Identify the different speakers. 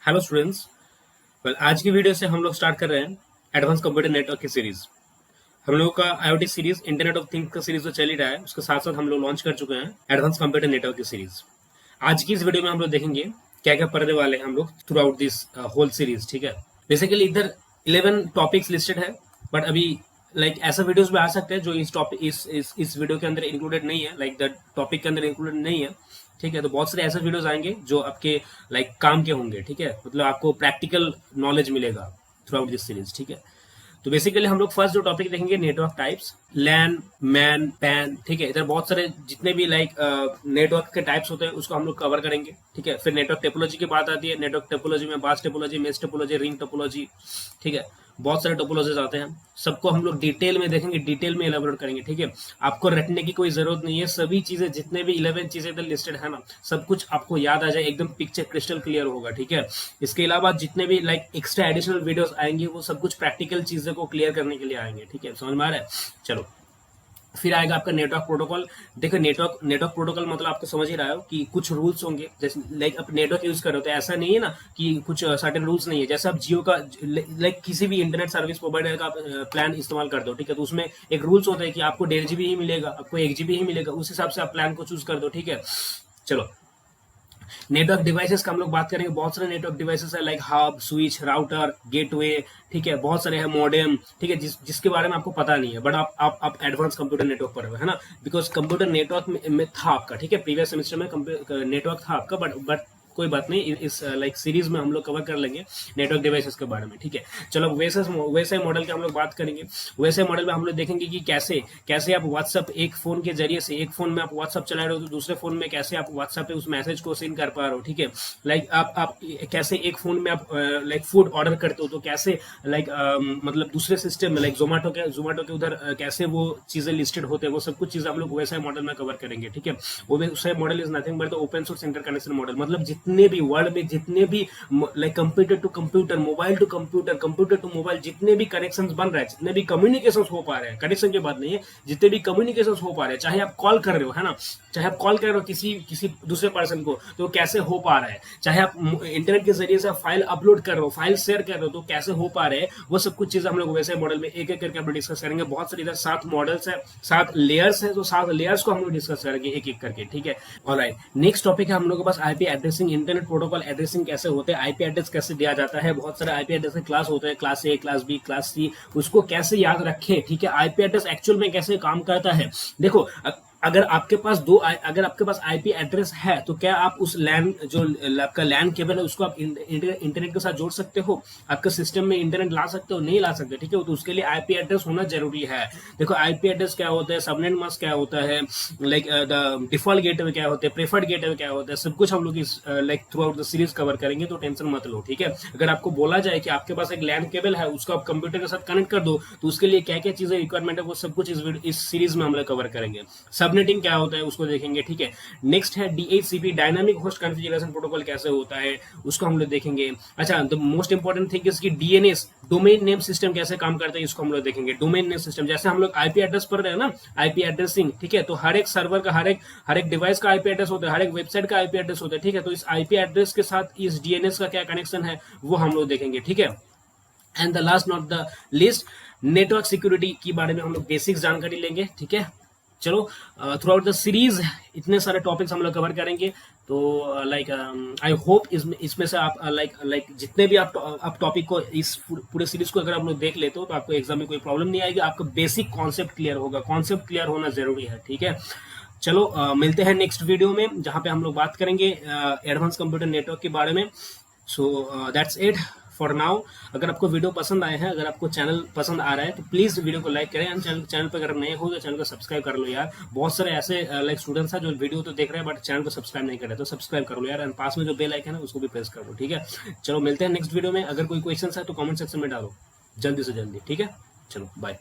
Speaker 1: Hello students. आज की video से हम लोग स्टार्ट कर रहे हैं एडवांस कंप्यूटर नेटवर्क की सीरीज। हम लोगों का IoT series internet of things का सीरीज जो चल ही रहा है, उसके साथ साथ हम लोग लॉन्च कर चुके हैं एडवांस कंप्यूटर नेटवर्क की सीरीज। आज की इस वीडियो में हम लोग देखेंगे क्या क्या पढ़ने वाले हैं हम लोग throughout this whole series. ठीक है, बेसिकली इधर 11 टॉपिक्स लिस्टेड है, बट अभी ऐसा वीडियोस भी आ सकते हैं जो इस टॉपिक इस वीडियो के अंदर इंक्लूडेड नहीं है, द टॉपिक के अंदर इंक्लूडेड नहीं है। ठीक है, तो बहुत सारे ऐसे वीडियोस आएंगे जो आपके काम के होंगे। ठीक है, मतलब आपको प्रैक्टिकल नॉलेज मिलेगा थ्रू आउट दिस सीरीज। ठीक है, तो बेसिकली हम लोग फर्स्ट जो टॉपिक देखेंगे नेटवर्क टाइप्स, लैन, मैन, पैन। ठीक है, इधर बहुत सारे जितने भी नेटवर्क के टाइप्स होते हैं उसको हम लोग कवर करेंगे। ठीक है, फिर नेटवर्क टेपोलॉजी की बात आती है। नेटवर्क टेपोलॉजी में बास topology, mesh topology, ring topology. ठीक है, बहुत सारे टोपोलॉजीज आते हैं, सबको हम लोग डिटेल में देखेंगे, डिटेल में एलाबोरेट करेंगे। ठीक है, आपको रटने की कोई जरूरत नहीं है, सभी चीजें जितने भी 11 चीजें इधर लिस्टेड है ना, सब कुछ आपको याद आ जाए, एकदम पिक्चर क्रिस्टल क्लियर होगा। ठीक है, इसके अलावा जितने भी एक्स्ट्रा एडिशनल वीडियोस आएंगे वो सब कुछ प्रैक्टिकल चीजों को क्लियर करने के लिए आएंगे। ठीक है, समझ में आ रहा है? चलो, फिर आएगा आपका नेटवर्क प्रोटोकॉल। देखो, नेटवर्क प्रोटोकॉल मतलब आपको समझ ही रहा हो कि कुछ रूल्स होंगे, जैसे आप नेटवर्क यूज कर रहे हो तो ऐसा नहीं है ना कि कुछ सर्टेन रूल्स नहीं है। जैसे आप जियो का किसी भी इंटरनेट सर्विस प्रोवाइडर का प्लान इस्तेमाल करते हो, ठीक है, तो उसमें एक रूल्स होता है कि आपको 1.5 GB ही मिलेगा, आपको 1 GB ही मिलेगा, उस हिसाब से आप प्लान को चूज कर दो। ठीक है, चलो, नेटवर्क डिवाइसेस का हम लोग बात करेंगे। बहुत सारे नेटवर्क डिवाइसेस है, like hub, switch, router, gateway. ठीक है, बहुत सारे हैं, मॉडेम। ठीक है, जिसके बारे में आपको पता नहीं है, बट आप एडवांस कंप्यूटर नेटवर्क पर है ना, बिकॉज कंप्यूटर नेटवर्क में था आपका। ठीक है, प्रीवियस सेमेस्टर में नेटवर्क था आपका, बट कोई बात नहीं, इस सीरीज में हम लोग कवर कर लेंगे नेटवर्क डिवाइसेस के बारे में। ठीक है, चलो, वैसे मॉडल की हम लोग बात करेंगे। वैसे मॉडल में हम लोग देखेंगे कि कैसे कैसे आप व्हाट्सएप, एक फोन के जरिए से, एक फोन में आप व्हाट्सएप चला रहे हो तो दूसरे फोन में कैसे आप व्हाट्सएप पे उस मैसेज को सेंड कर पा रहे हो। ठीक है, आप कैसे एक फोन में आप फूड ऑर्डर करते हो तो कैसे मतलब दूसरे सिस्टम में जोमेटो के उधर कैसे वो चीजें लिस्टेड होते हैं, वो सब कुछ चीजें हम लोग वैसे मॉडल में कवर करेंगे। ठीक है, वो वैसे model is nothing but the open source interconnection model. मतलब जितने भी वर्ल्ड में जितने भी computer to computer, mobile to computer, computer to mobile, जितने भी कनेक्शन बन रहे हैं, जितने भी कम्युनिकेशन हो पा रहे हैं, कनेक्शन की बात नहीं है, जितने भी कम्युनिकेशन हो पा रहे हैं, चाहे आप कॉल कर रहे हो, है ना, चाहे आप कॉल कर रहे हो किसी दूसरे पर्सन को तो कैसे हो पा रहा है, चाहे आप इंटरनेट के जरिए से फाइल अपलोड कर रहे हो, फाइल शेयर कर रहे हो तो कैसे हो पा रहे हैं, वो सब कुछ चीजें हम लोग वैसे मॉडल में एक एक करके हम लोग डिस्कस करेंगे। बहुत सारे इधर 7 मॉडल्स है, 7 लेयर्स है, तो 7 लेयर्स को हम लोग डिस्कस करेंगे एक एक करके। ठीक है, ऑलराइट, नेक्स्ट टॉपिक है हम लोग के पास IP addressing. Internet protocol addressing कैसे होते हैं, आईपी एड्रेस कैसे दिया जाता है। बहुत सारे आईपी एड्रेस के क्लास होते हैं, class A, class B, class C, उसको कैसे याद रखें। ठीक है, आईपी एड्रेस एक्चुअल में कैसे काम करता है। देखो, अगर आपके पास आईपी एड्रेस है तो क्या आप उस लैन जो आपका लैन केबल है उसको आप इंटरनेट के साथ जोड़ सकते हो, आपके सिस्टम में इंटरनेट ला सकते हो? नहीं ला सकते। ठीक है, तो उसके लिए आईपी एड्रेस होना जरूरी है। देखो, आईपी एड्रेस क्या होता है, सबनेट मास्क क्या होता है, द डिफॉल्ट गेटवे क्या होते हैं, प्रेफर्ड गेटवे क्या होता है, सब कुछ हम लोग इस through out the series cover करेंगे, तो टेंशन मत लो। ठीक है, अगर आपको बोला जाए कि आपके पास एक लैन केबल है, उसको आप कंप्यूटर के साथ कनेक्ट कर दो, तो उसके लिए क्या क्या चीजें रिक्वायरमेंट है, वो सब कुछ इस सीरीज में हम लोग कवर करेंगे। सबनेटिंग क्या होता है उसको देखेंगे। ठीक है, नेक्स्ट है DHCP, dynamic host configuration protocol कैसे होता है उसको हम लोग देखेंगे। अच्छा, the most important thing is कि डीएनएस, डोमेन नेम सिस्टम कैसे काम करता है, इसको हम लोग देखेंगे। डोमेन नेम सिस्टम, जैसे हम लोग आईपी एड्रेस पढ़ रहे हैं ना, आईपी एड्रेसिंग। ठीक है, तो हर एक सर्वर का, हर एक डिवाइस का आईपी एड्रेस होता है, हर एक वेबसाइट का आईपी एड्रेस होता है। ठीक है, तो इस आईपी एड्रेस के साथ इस डीएनएस का क्या कनेक्शन है वो हम लोग देखेंगे। ठीक है, and the last not the list, network security के बारे में हम लोग बेसिक जानकारी लेंगे। ठीक है, चलो, थ्रू आउट द सीरीज इतने सारे टॉपिक्स हम लोग कवर करेंगे। तो आई होप इसमें से आप जितने भी आप टॉपिक को, इस पूरे सीरीज को अगर आप लोग देख लेते हो तो आपको एग्जाम में कोई प्रॉब्लम नहीं आएगी, आपका बेसिक कॉन्सेप्ट क्लियर होगा। कॉन्सेप्ट क्लियर होना जरूरी है। ठीक है, चलो, मिलते हैं नेक्स्ट वीडियो में जहां पे हम लोग बात करेंगे एडवांस कंप्यूटर नेटवर्क के बारे में। So that's it for now. अगर आपको वीडियो पसंद आए हैं, अगर आपको चैनल पसंद आ रहा है तो प्लीज वीडियो को लाइक करें, चैनल पर अगर नए हो तो चैनल को सब्सक्राइब कर लो यार। बहुत सारे ऐसे स्टूडेंट्स हैं जो वीडियो तो देख रहे हैं बट चैनल को सब्सक्राइब नहीं कर रहे, तो सब्सक्राइब कर लो यार, एंड पास में जो बेल आइकन है उसको भी प्रेस कर दो। ठीक है, चलो, मिलते हैं नेक्स्ट वीडियो में। अगर कोई क्वेश्चन है तो कॉमेंट सेक्शन में डालो जल्दी से जल्दी। ठीक है, चलो, बाय।